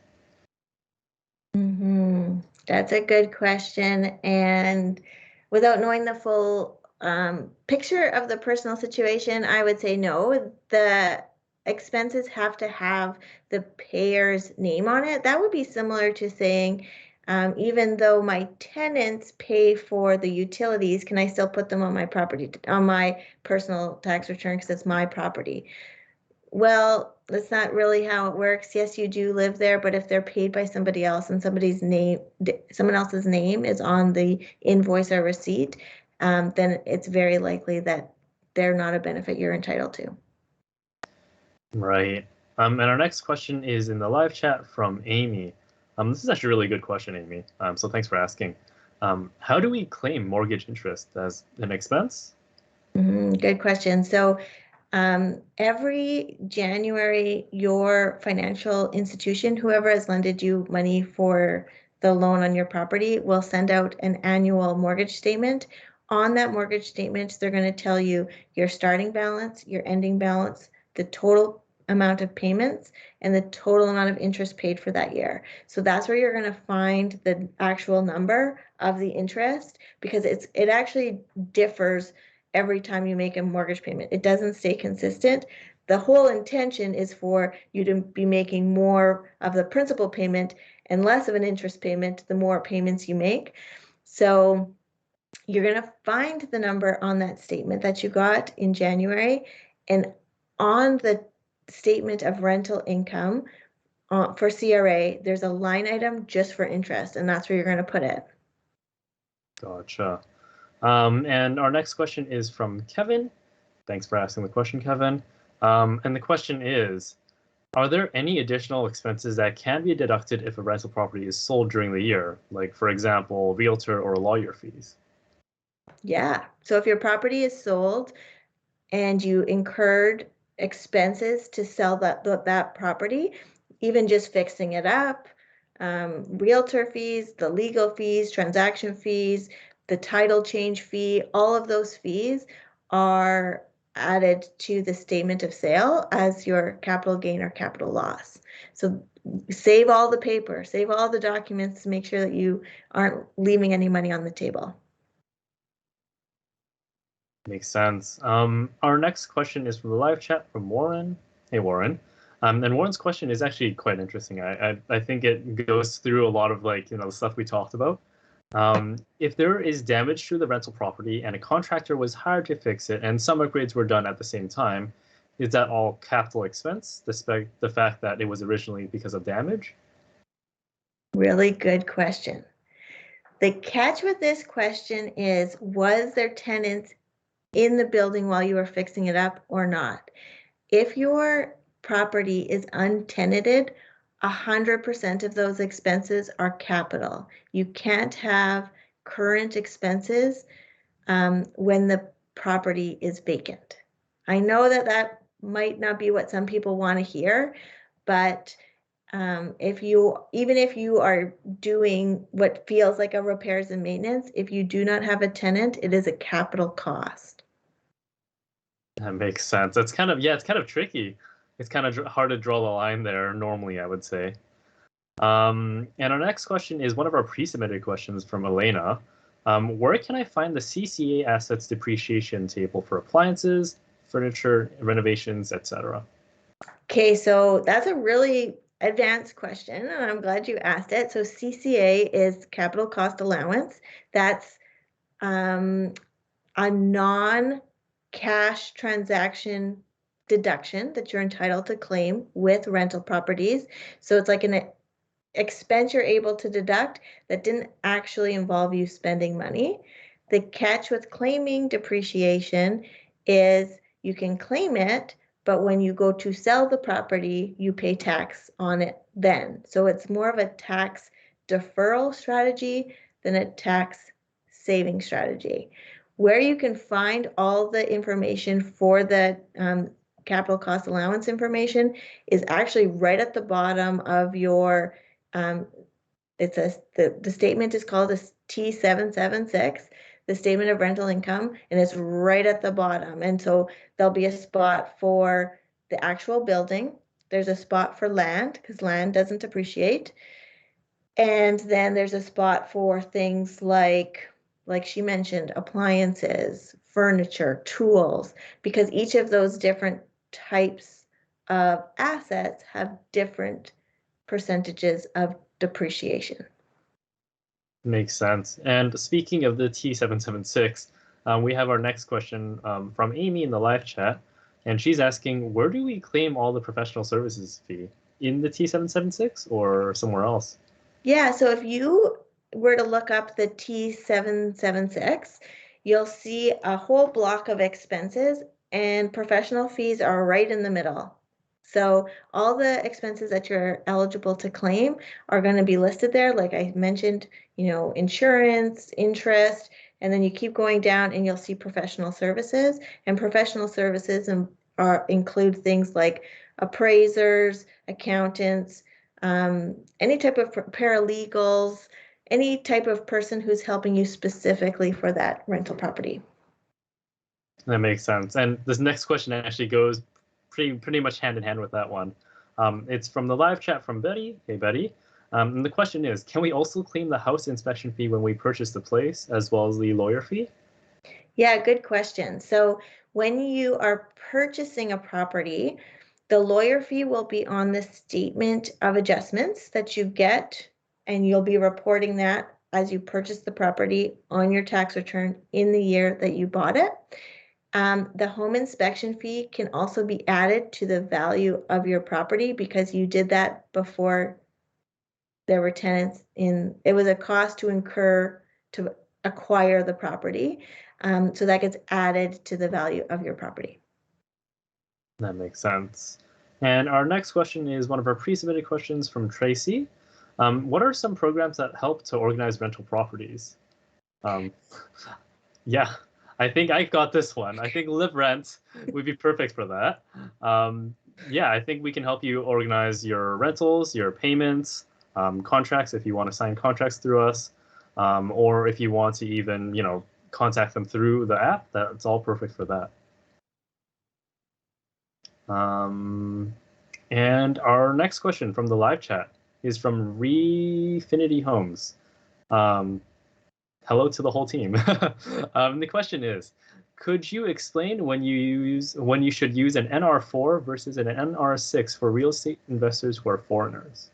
Speaker 2: That's a good question. And without knowing the full picture of the personal situation, I would say no. The expenses have to have the payer's name on it. That would be similar to saying, even though my tenants pay for the utilities, can I still put them on my property, on my personal tax return because it's my property? Well, that's not really how it works. Yes, you do live there, but if they're paid by somebody else and someone else's name is on the invoice or receipt, then it's very likely that they're not a benefit you're entitled to.
Speaker 1: Right. And our next question is in the live chat from Amy. This is actually a really good question, Amy. So thanks for asking. How do we claim mortgage interest as an expense?
Speaker 2: Good question. So every January, your financial institution, whoever has lended you money for the loan on your property, will send out an annual mortgage statement. On that mortgage statement, they're going to tell you your starting balance, your ending balance, the total amount of payments, and the total amount of interest paid for that year. So that's where you're going to find the actual number of the interest, because it actually differs every time you make a mortgage payment. It doesn't stay consistent. The whole intention is for you to be making more of the principal payment and less of an interest payment the more payments you make. So you're going to find the number on that statement that you got in January, and on the statement of rental income for CRA, there's a line item just for interest, and that's where you're going to put it.
Speaker 1: Gotcha. And our next question is from Kevin. Thanks for asking the question, Kevin. And the question is, are there any additional expenses that can be deducted if a rental property is sold during the year? Like, for example, realtor or lawyer fees?
Speaker 2: Yeah. So if your property is sold and you incurred expenses to sell that property, even just fixing it up, realtor fees, the legal fees, transaction fees, the title change fee, all of those fees are added to the statement of sale as your capital gain or capital loss. So save all the paper, save all the documents to make sure that you aren't leaving any money on the table.
Speaker 1: Makes sense. Our next question is from the live chat from Warren. Hey, Warren. And Warren's question is actually quite interesting. I think it goes through a lot of the stuff we talked about. If there is damage to the rental property and a contractor was hired to fix it and some upgrades were done at the same time, is that all capital expense, despite the fact that it was originally because of damage?
Speaker 2: Really good question. The catch with this question is, was there tenants in the building while you were fixing it up or not? If your property is untenanted, 100% of those expenses are capital. You can't have current expenses when the property is vacant. I know that that might not be what some people want to hear, but even if you are doing what feels like a repairs and maintenance, if you do not have a tenant, it is a capital cost.
Speaker 1: That makes sense. It's kind of tricky. It's kind of hard to draw the line there normally, I would say. And our next question is one of our pre-submitted questions from Elena. Where can I find the CCA assets depreciation table for appliances, furniture, renovations, etc.?
Speaker 2: Okay, so that's a really advanced question, and I'm glad you asked it. So CCA is capital cost allowance. That's a non-cash transaction deduction that you're entitled to claim with rental properties. So it's like an expense you're able to deduct that didn't actually involve you spending money. The catch with claiming depreciation is you can claim it, but when you go to sell the property, you pay tax on it then. So it's more of a tax deferral strategy than a tax saving strategy. Where you can find all the information for the capital cost allowance information is actually right at the bottom of your the statement is called a T776, the statement of rental income, and it's right at the bottom. And so there'll be a spot for the actual building. There's a spot for land because land doesn't appreciate. And then there's a spot for things like she mentioned, appliances, furniture, tools, because each of those different types of assets have different percentages of depreciation.
Speaker 1: Makes sense. And speaking of the T776, we have our next question from Amy in the live chat. And she's asking, where do we claim all the professional services fee? In the T776 or somewhere else?
Speaker 2: Yeah, so if you were to look up the T776, you'll see a whole block of expenses, and professional fees are right in the middle. So all the expenses that you're eligible to claim are going to be listed there. Like I mentioned, insurance, interest, and then you keep going down and you'll see professional services. And professional services include things like appraisers, accountants, any type of paralegals, any type of person who's helping you specifically for that rental property.
Speaker 1: That makes sense. And this next question actually goes pretty much hand in hand with that one. It's from the live chat from Betty. Hey, Betty. And the question is, can we also claim the house inspection fee when we purchase the place as well as the lawyer fee?
Speaker 2: Yeah, good question. So when you are purchasing a property, the lawyer fee will be on the statement of adjustments that you get, and you'll be reporting that as you purchase the property on your tax return in the year that you bought it. The home inspection fee can also be added to the value of your property because you did that before there were tenants in. It was a cost to incur to acquire the property. So that gets added to the value of your property.
Speaker 1: That makes sense. And our next question is one of our pre-submitted questions from Tracy. What are some programs that help to organize rental properties? Yeah, I think I got this one. I think liv.rent would be perfect for that. Yeah, I think we can help you organize your rentals, your payments, contracts if you want to sign contracts through us, or if you want to even, contact them through the app. That's all perfect for that. And our next question from the live chat is from Refinity Homes. Hello to the whole team. The question is, could you explain when you should use an NR4 versus an NR6 for real estate investors who are foreigners?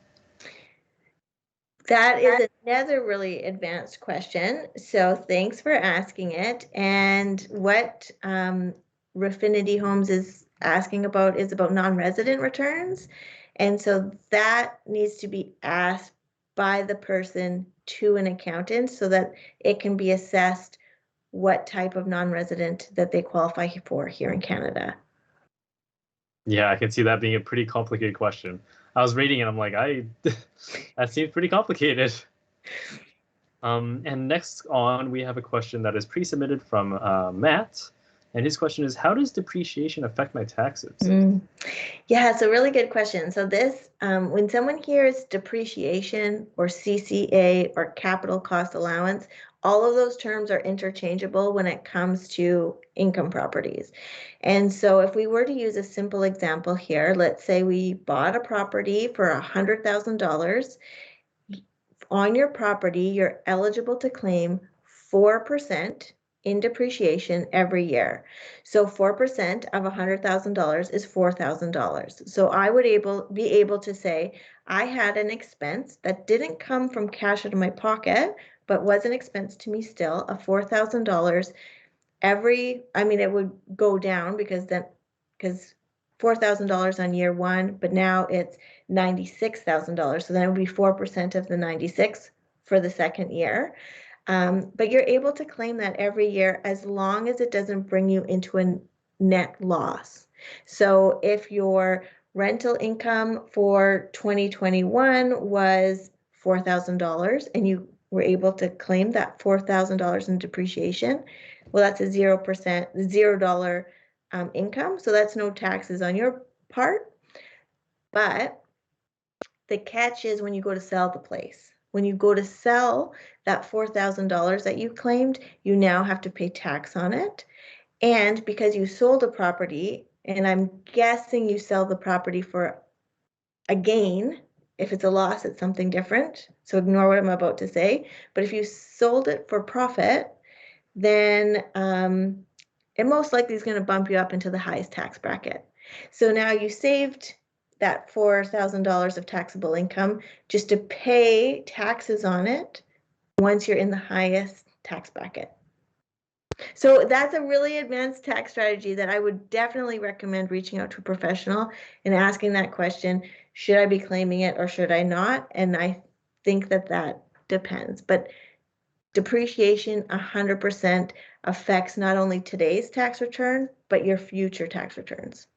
Speaker 2: That is another really advanced question. So thanks for asking it. And what Refinity Homes is asking about is about non-resident returns. And so that needs to be asked by the person to an accountant so that it can be assessed what type of non-resident that they qualify for here in Canada.
Speaker 1: Yeah, I can see that being a pretty complicated question. I was reading it, I'm like, that seems pretty complicated. And next on, we have a question that is pre-submitted from Matt. And his question is, how does depreciation affect my taxes?
Speaker 2: Yeah, it's a really good question. So this, when someone hears depreciation or CCA or capital cost allowance, all of those terms are interchangeable when it comes to income properties. And so if we were to use a simple example here, let's say we bought a property for $100,000. On your property, you're eligible to claim 4% in depreciation every year. So 4% of $100,000 is $4,000. So I would be able to say I had an expense that didn't come from cash out of my pocket, but was an expense to me still of $4,000 it would go down because $4,000 on year one, but now it's $96,000. So then it would be 4% of the 96 for the second year. But you're able to claim that every year as long as it doesn't bring you into a net loss. So if your rental income for 2021 was $4,000 and you were able to claim that $4,000 in depreciation, well, that's a 0%, $0 income. So that's no taxes on your part. But the catch is when you go to sell the place. When you go to sell that $4,000 that you claimed, you now have to pay tax on it. And because you sold a property, and I'm guessing you sell the property for a gain. If it's a loss, it's something different. So ignore what I'm about to say. But if you sold it for profit, then it most likely is going to bump you up into the highest tax bracket. So now you saved that $4,000 of taxable income just to pay taxes on it once you're in the highest tax bracket. So that's a really advanced tax strategy that I would definitely recommend reaching out to a professional and asking that question, should I be claiming it or should I not? And I think that depends. But depreciation 100% affects not only today's tax return, but your future tax returns.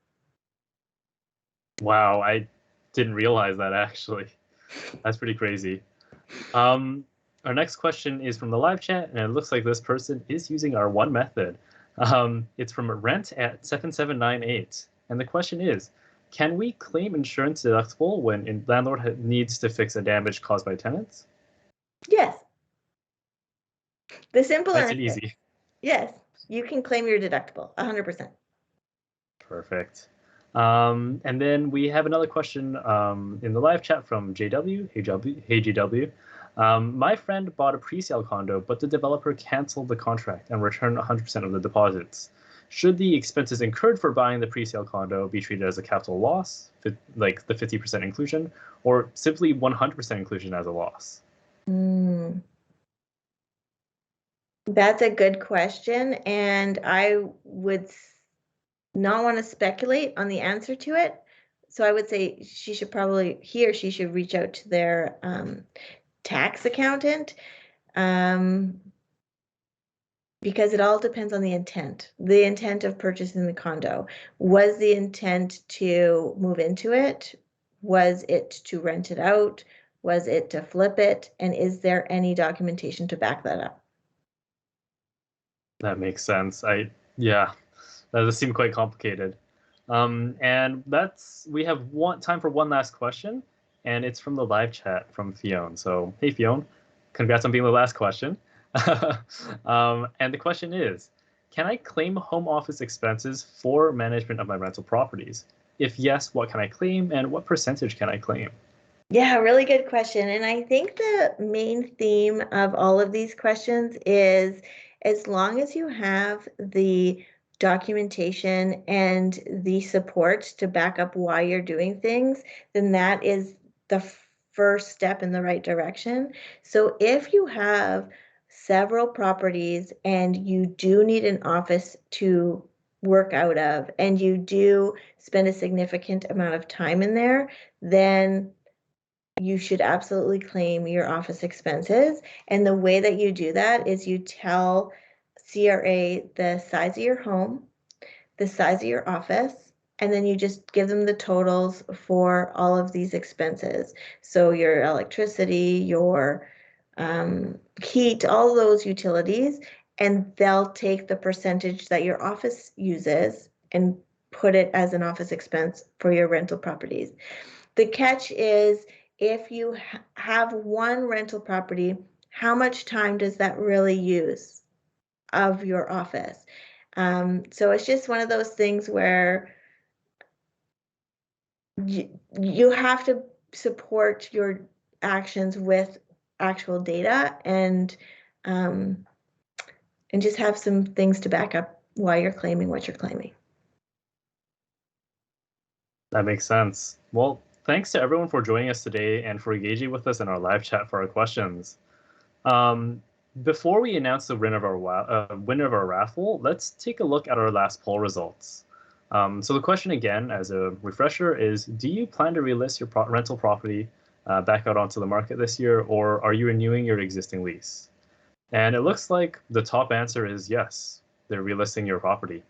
Speaker 1: Wow, I didn't realize that actually. That's pretty crazy. Our next question is from the live chat, and it looks like this person is using our one method. It's from rent at 7798. And the question is, can we claim insurance deductible when a landlord needs to fix a damage caused by tenants?
Speaker 2: Yes. The simple
Speaker 1: Nice
Speaker 2: answer.
Speaker 1: and easy.
Speaker 2: Yes, you can claim your deductible, 100%.
Speaker 1: Perfect. And then we have another question in the live chat from JW. Hey GW. My friend bought a pre-sale condo, but the developer canceled the contract and returned 100% of the deposits. Should the expenses incurred for buying the pre-sale condo be treated as a capital loss, like the 50% inclusion, or simply 100% inclusion as a loss?
Speaker 2: That's a good question, and I would not want to speculate on the answer to it. So I would say he or she should reach out to their tax accountant. because it all depends on the intent of purchasing the condo. Was the intent to move into it? Was it to rent it out? Was it to flip it? And is there any documentation to back that up?
Speaker 1: That makes sense. Yeah, that does seem quite complicated. And we have time for one last question, and it's from the live chat from Fionn. So, hey Fionn, congrats on being the last question. And the question is, can I claim home office expenses for management of my rental properties? If yes, what can I claim, and what percentage can I claim?
Speaker 2: Yeah, really good question. And I think the main theme of all of these questions is as long as you have the documentation and the support to back up why you're doing things, then that is the first step in the right direction. So if you have several properties and you do need an office to work out of, and you do spend a significant amount of time in there, then you should absolutely claim your office expenses. And the way that you do that is you tell CRA the size of your home, the size of your office, and then you just give them the totals for all of these expenses. So your electricity, your heat, all those utilities, and they'll take the percentage that your office uses and put it as an office expense for your rental properties. The catch is if you have one rental property, how much time does that really use of your office? So it's just one of those things where you have to support your actions with actual data and just have some things to back up why you're claiming what you're claiming.
Speaker 1: That makes sense. Well, thanks to everyone for joining us today and for engaging with us in our live chat for our questions. Before we announce the winner of our raffle, let's take a look at our last poll results. So the question again, as a refresher, is: do you plan to relist your rental property back out onto the market this year, or are you renewing your existing lease? And it looks like the top answer is yes, they're relisting your property.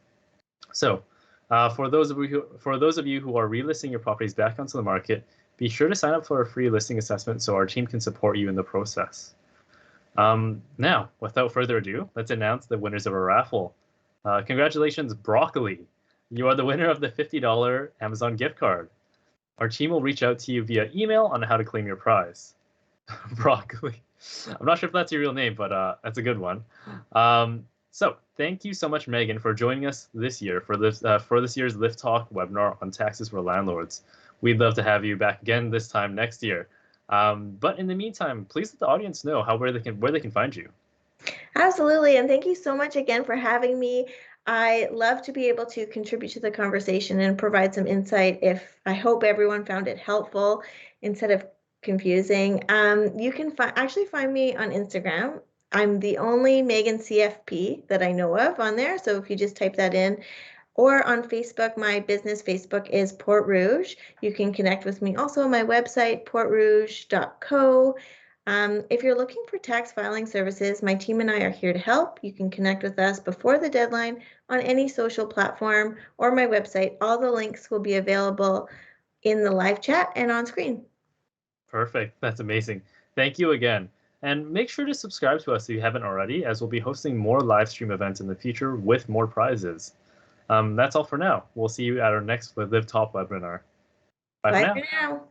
Speaker 1: So, for those of you who are relisting your properties back onto the market, be sure to sign up for a free listing assessment so our team can support you in the process. Now, without further ado, let's announce the winners of our raffle. Congratulations, Broccoli! You are the winner of the $50 Amazon gift card. Our team will reach out to you via email on how to claim your prize. Broccoli. I'm not sure if that's your real name, but that's a good one. So thank you so much, Meghan, for joining us this year for this year's liv.talk webinar on taxes for landlords. We'd love to have you back again this time next year. But in the meantime, please let the audience know where they can find you.
Speaker 2: Absolutely, and thank you so much again for having me. I love to be able to contribute to the conversation and provide some insight. I hope everyone found it helpful instead of confusing. You can actually find me on Instagram. I'm the only Meghan CFP that I know of on there. So if you just type that in, or on Facebook, my business Facebook is Port Rouge. You can connect with me also on my website, portrouge.co. If you're looking for tax filing services, my team and I are here to help. You can connect with us before the deadline on any social platform or my website. All the links will be available in the live chat and on screen.
Speaker 1: Perfect. That's amazing. Thank you again. And make sure to subscribe to us if you haven't already, as we'll be hosting more live stream events in the future with more prizes. That's all for now. We'll see you at our next liv.talk webinar. Bye for now.